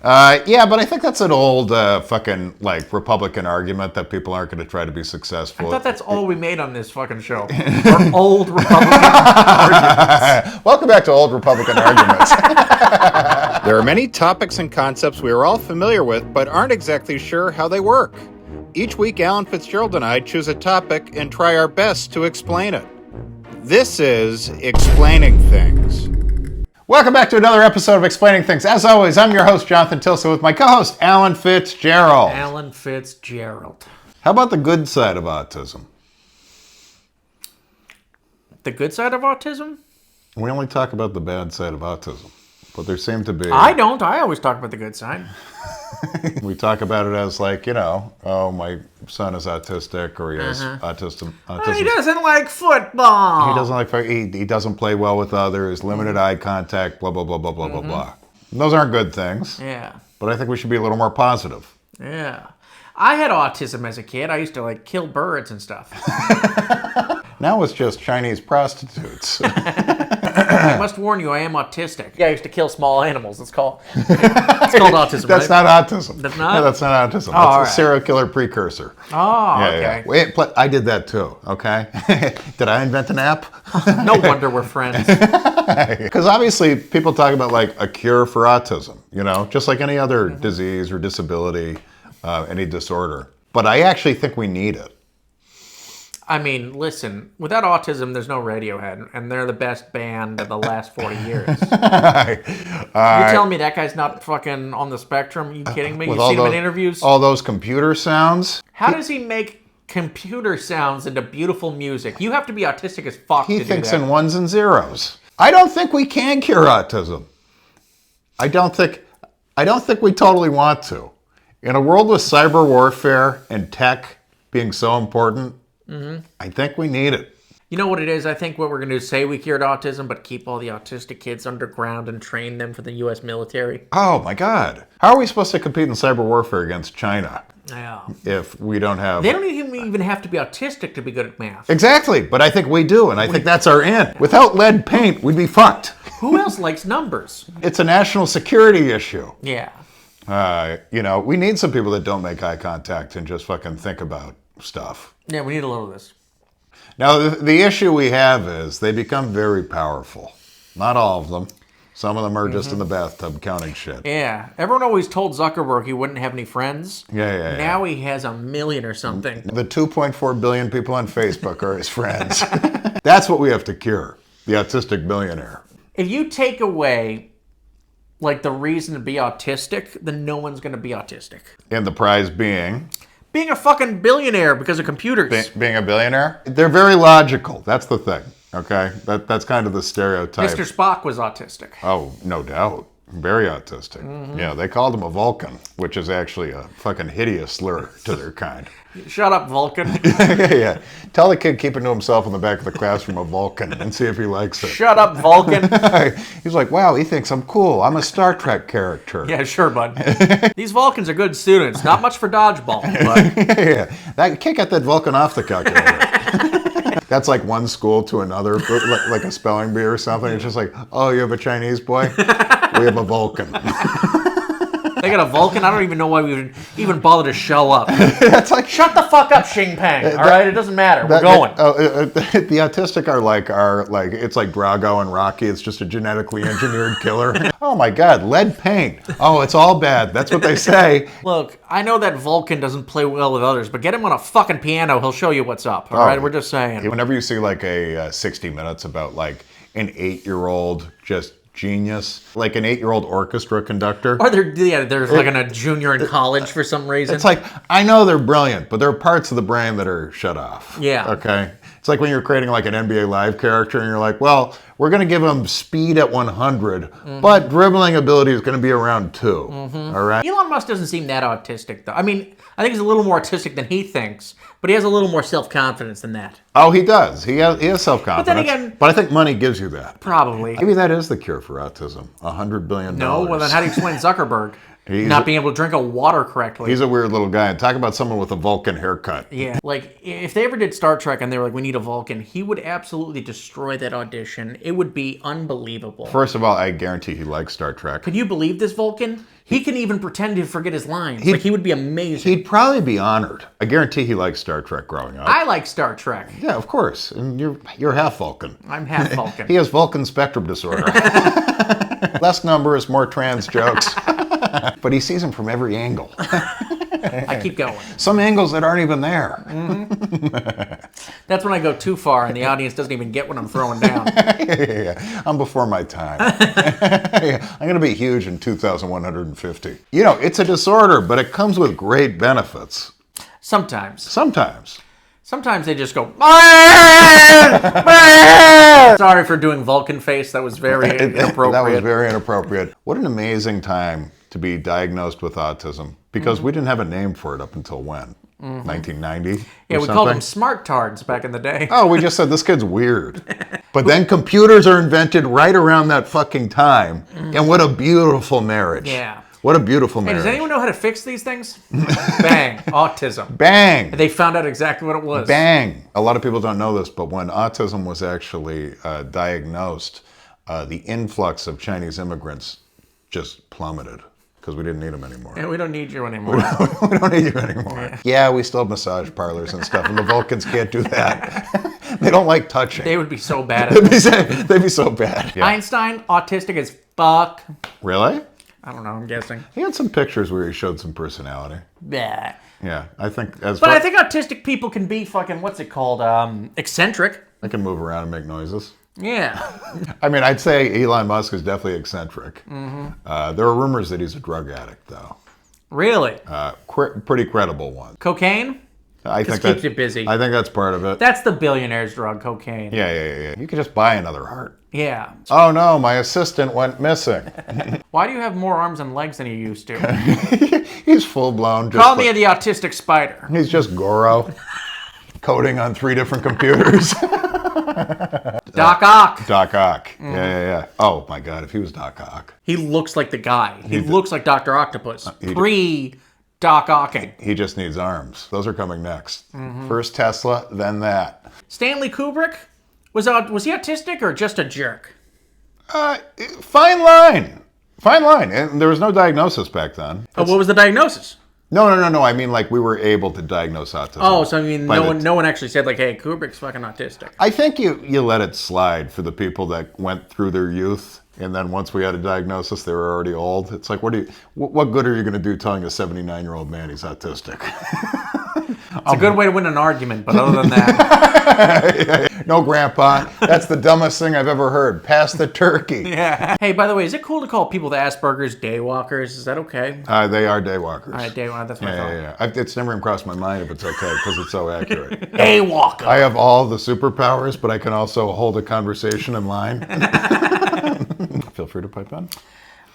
Yeah, but I think that's an old fucking like Republican argument that people aren't going to try to be successful. I thought that's all we made on this fucking show. Or old Republican arguments. Welcome back to Old Republican Arguments. There are many topics and concepts we are all familiar with, but aren't exactly sure how they work. Each week, Alan Fitzgerald and I choose a topic and try our best to explain it. This is Explaining Things. Welcome back to another episode of Explaining Things. As always, I'm your host, Jonathan Tilson, with my co-host, Alan Fitzgerald. Alan Fitzgerald. How about the good side of autism? The good side of autism? We only talk about the bad side of autism, but there seem to be... I don't. I always talk about the good side. We talk about it as like, you know, oh, my son is autistic, or he has autism. Oh, he doesn't like football. He doesn't like, he doesn't play well with others, limited eye contact, blah, blah, blah, blah, blah, blah, blah. And those aren't good things. Yeah. But I think we should be a little more positive. Yeah. I had autism as a kid. I used to like kill birds and stuff. Now it's just Chinese prostitutes. I must warn you, I am autistic. Yeah, I used to kill small animals. It's called autism, That's right? not autism. That's not? No, that's not autism. Oh, That's a serial killer precursor. Oh, Yeah, okay. yeah. Wait, I did that too, okay? Did I invent an app? No wonder we're friends. Because obviously people talk about like a cure for autism, you know, just like any other disease or disability, any disorder. But I actually think we need it. I mean, listen, without autism, there's no Radiohead, and they're the best band of the last 40 years. You're telling me that guy's not fucking on the spectrum? Are you kidding me? You've seen him in interviews? All those computer sounds. How does he make computer sounds into beautiful music? You have to be autistic as fuck to do that. He thinks in ones and zeros. I don't think we can cure autism. I don't think we totally want to. In a world with cyber warfare and tech being so important, I think we need it. You know what it is? I think what we're going to do is say we cured autism, but keep all the autistic kids underground and train them for the U.S. military. Oh, my God. How are we supposed to compete in cyber warfare against China Yeah. if we don't have... They don't even have to be autistic to be good at math. Exactly, but I think we do, and I think that's our end. Without lead paint, we'd be fucked. Who else likes numbers? It's a national security issue. Yeah. You know, we need some people that don't make eye contact and just fucking think about stuff. Yeah, we need a little of this. Now, the issue we have is they become very powerful. Not all of them. Some of them are just in the bathtub counting shit. Yeah. Everyone always told Zuckerberg he wouldn't have any friends. Yeah. Now he has 1 million or something. The 2.4 billion people on Facebook are his friends. That's what we have to cure. The autistic billionaire. If you take away, like, the reason to be autistic, then no one's going to be autistic. And the prize being... Being a fucking billionaire because of computers. Being a billionaire? They're very logical. That's the thing, okay? That's kind of the stereotype. Mr. Spock was autistic. Oh, no doubt. Very autistic. Yeah, they called him a Vulcan, which is actually a fucking hideous slur to their kind. Shut up, Vulcan. Yeah. Tell the kid keeping to himself in the back of the classroom a Vulcan and see if he likes it. Shut up, Vulcan. He's like, wow, he thinks I'm cool. I'm a Star Trek character. Yeah, sure, bud. These Vulcans are good students. Not much for dodgeball, but... Yeah. Can't get that Vulcan off the calculator. That's like one school to another, like a spelling bee or something. It's just like, oh, you have a Chinese boy? We have a Vulcan. They got a Vulcan? I don't even know why we would even bother to show up. That's like, shut the fuck up, Xing Pang. All right, it doesn't matter. We're going. The autistic are like it's like Drago and Rocky. It's just a genetically engineered killer. Oh my God, lead paint. Oh, it's all bad. That's what they say. Look, I know that Vulcan doesn't play well with others, but get him on a fucking piano. He'll show you what's up. All right, we're just saying. Whenever you see like a 60 Minutes about like an 8-year-old just genius, like an 8-year-old orchestra conductor. Or there's like a junior in college for some reason. It's like, I know they're brilliant, but there are parts of the brain that are shut off. Yeah. Okay? It's like when you're creating like an NBA Live character and you're like, well, we're going to give him speed at 100, but dribbling ability is going to be around 2. All right? Elon Musk doesn't seem that autistic, though. I mean, I think he's a little more autistic than he thinks, but he has a little more self-confidence than that. Oh, he does. He has self-confidence. But then again... But I think money gives you that. Probably. Maybe that is the cure for autism. $100 billion. No? Well, then how do you explain Zuckerberg? not being able to drink a water correctly. He's a weird little guy. And talk about someone with a Vulcan haircut. Yeah, like if they ever did Star Trek and they were like, we need a Vulcan, he would absolutely destroy that audition. It would be unbelievable. First of all, I guarantee he likes Star Trek. Could you believe this Vulcan? He can even pretend to forget his lines. He would be amazing. He'd probably be honored. I guarantee he liked Star Trek growing up. I like Star Trek. Yeah, of course. And you're half Vulcan. I'm half Vulcan. He has Vulcan spectrum disorder. Less numbers, more trans jokes. But he sees them from every angle. I keep going. Some angles that aren't even there. That's when I go too far and the audience doesn't even get what I'm throwing down. Yeah. I'm before my time. I'm going to be huge in 2150. You know, it's a disorder, but it comes with great benefits. Sometimes. Sometimes they just go, sorry for doing Vulcan face. That was very inappropriate. That was very inappropriate. What an amazing time to be diagnosed with autism, because we didn't have a name for it up until when? 1990? Yeah, we called them smart tards back in the day. Oh, we just said this kid's weird. But then computers are invented right around that fucking time. And what a beautiful marriage. Yeah. What a beautiful marriage. Hey, does anyone know how to fix these things? Bang. Autism. Bang. They found out exactly what it was. Bang. A lot of people don't know this, but when autism was actually diagnosed, the influx of Chinese immigrants just plummeted because we didn't need them anymore. Yeah, we don't need you anymore. We don't need you anymore. Yeah, we still have massage parlors and stuff, and the Vulcans can't do that. They don't like touching. They would be so bad at it. They'd be so bad. Yeah. Einstein, autistic as fuck. Really? I don't know, I'm guessing. He had some pictures where he showed some personality. Yeah. Yeah, I think But I think autistic people can be fucking, what's it called? Eccentric. I can move around and make noises. Yeah. I mean, I'd say Elon Musk is definitely eccentric. There are rumors that he's a drug addict, though. Really? Pretty credible one. Cocaine? I think keeps you busy. I think that's part of it. That's the billionaire's drug, cocaine. Yeah. You could just buy another heart. Yeah. Oh no, my assistant went missing. Why do you have more arms and legs than you used to? He's full blown. Call me the autistic spider. He's just Goro, coding on 3 different computers. Doc Ock. Doc Ock. Yeah. Oh my God, if he was Doc Ock. He looks like the guy. He looks like Dr. Octopus. Pre-Doc Ocking. He just needs arms. Those are coming next. First Tesla, then that. Stanley Kubrick? Was he autistic or just a jerk? Fine line. And there was no diagnosis back then. Oh, what was the diagnosis? No. I mean, like, we were able to diagnose autism. Oh, so I mean, no one actually said, like, hey, Kubrick's fucking autistic. I think you let it slide for the people that went through their youth, and then once we had a diagnosis, they were already old. It's like, what good are you going to do telling a 79-year-old man he's autistic? It's a good way to win an argument, but other than that... No, Grandpa, that's the dumbest thing I've ever heard. Pass the turkey. Yeah. Hey, by the way, is it cool to call people with Asperger's daywalkers? Is that okay? They are daywalkers. All right, daywalker, that's what I thought. Yeah. It's never even crossed my mind if it's okay, because it's so accurate. Daywalker. I have all the superpowers, but I can also hold a conversation in line. Feel free to pipe in.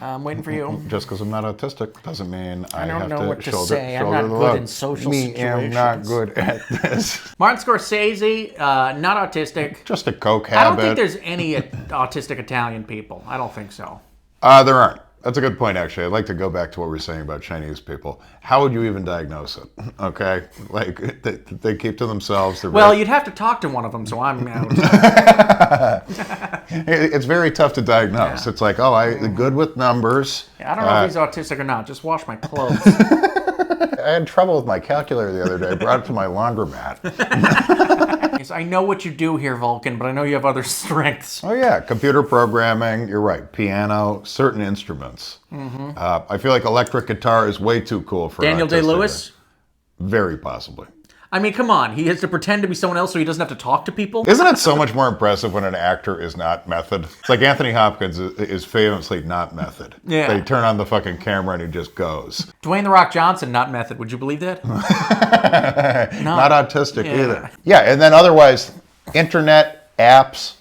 I'm waiting for you. Just because I'm not autistic doesn't mean I don't have know to what to shoulder say. I'm not the good load. in social Me situations. am not good at this. Martin Scorsese, not autistic. Just a coke I don't habit. think there's any autistic Italian people. I don't think so. There aren't. That's a good point, actually. I'd like to go back to what we were saying about Chinese people. How would you even diagnose it? Okay? Like, they keep to themselves. Well, you'd have to talk to one of them, so I'm out. It's very tough to diagnose. Yeah. It's like, good with numbers. Yeah, I don't know if he's autistic or not. Just wash my clothes. I had trouble with my calculator the other day. I brought it to my laundromat. I know what you do here, Vulcan, but I know you have other strengths. Oh, yeah. Computer programming. You're right. Piano. Certain instruments. I feel like electric guitar is way too cool for Daniel Day-Lewis? Very possibly. I mean, come on. He has to pretend to be someone else so he doesn't have to talk to people? Isn't it so much more impressive when an actor is not method? It's like Anthony Hopkins is famously not method. Yeah. They turn on the fucking camera and he just goes. Dwayne "The Rock" Johnson, not method. Would you believe that? No. Not autistic either. Yeah, and then otherwise, internet, apps,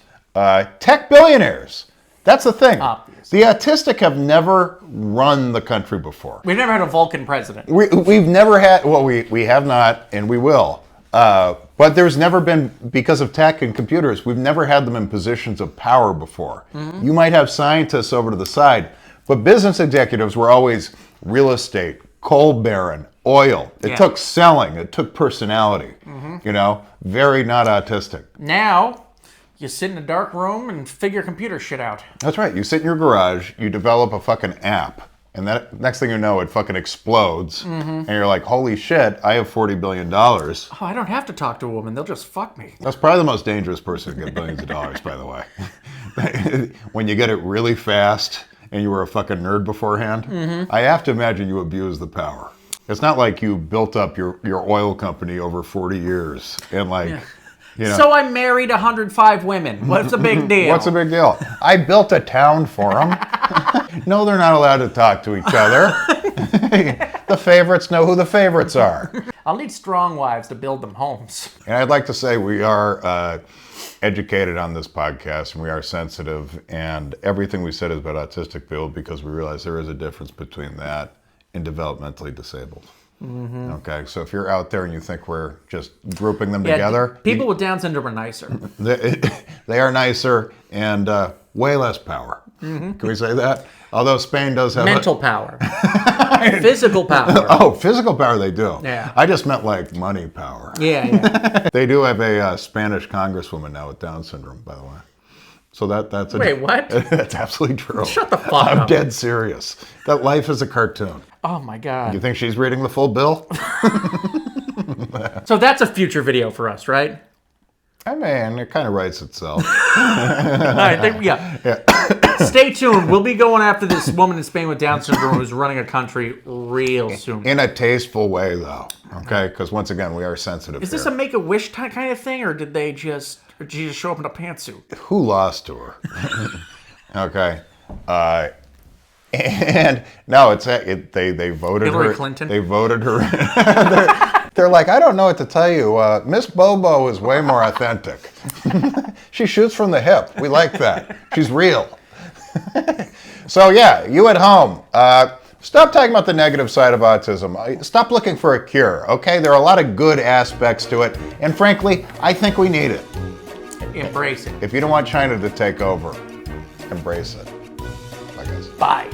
tech billionaires. That's the thing. Obviously. The autistic have never run the country before. We've never had a Vulcan president. We've never had, well, we have not, and we will. But there's never been, because of tech and computers, we've never had them in positions of power before. You might have scientists over to the side, but business executives were always real estate, coal baron, oil. It took selling. It took personality. You know, very not autistic. Now, you sit in a dark room and figure computer shit out. That's right. You sit in your garage, you develop a fucking app, and that next thing you know, it fucking explodes, and you're like, holy shit, I have $40 billion. Oh, I don't have to talk to a woman. They'll just fuck me. That's probably the most dangerous person to get billions of dollars, by the way. When you get it really fast and you were a fucking nerd beforehand, I have to imagine you abuse the power. It's not like you built up your oil company over 40 years and you know. So I married 105 women. What's the big deal? What's the big deal? I built a town for them. No, they're not allowed to talk to each other. The favorites know who the favorites are. I'll need strong wives to build them homes. And I'd like to say we are educated on this podcast, and we are sensitive, and everything we said is about autistic people because we realize there is a difference between that and developmentally disabled. Okay, so if you're out there and you think we're just grouping them together, people with Down syndrome are nicer. They are nicer and way less power. Can we say that? Although Spain does have mental power, physical power. Oh, physical power they do. Yeah. I just meant like money power. Yeah. They do have a Spanish congresswoman now with Down syndrome, by the way. So that's Wait, what? That's absolutely true. Shut the fuck up. I'm dead serious. That life is a cartoon. Oh my god. You think she's reading the full bill? So that's a future video for us, right? I mean, it kind of writes itself. All right, yeah. Stay tuned. We'll be going after this woman in Spain with Down syndrome who's running a country real soon. In a tasteful way, though. Okay? Because once again, we are sensitive. Is this a Make-A-Wish kind of thing, or did she just show up in a pantsuit? Who lost to her? Okay. And no, they voted Hillary her. Clinton? They voted her. They're like, I don't know what to tell you. Miss Bobo is way more authentic. She shoots from the hip. We like that. She's real. So yeah, you at home, stop talking about the negative side of autism. Stop looking for a cure, okay? There are a lot of good aspects to it. And frankly, I think we need it. Embrace it. If you don't want China to take over, embrace it. I guess. Bye.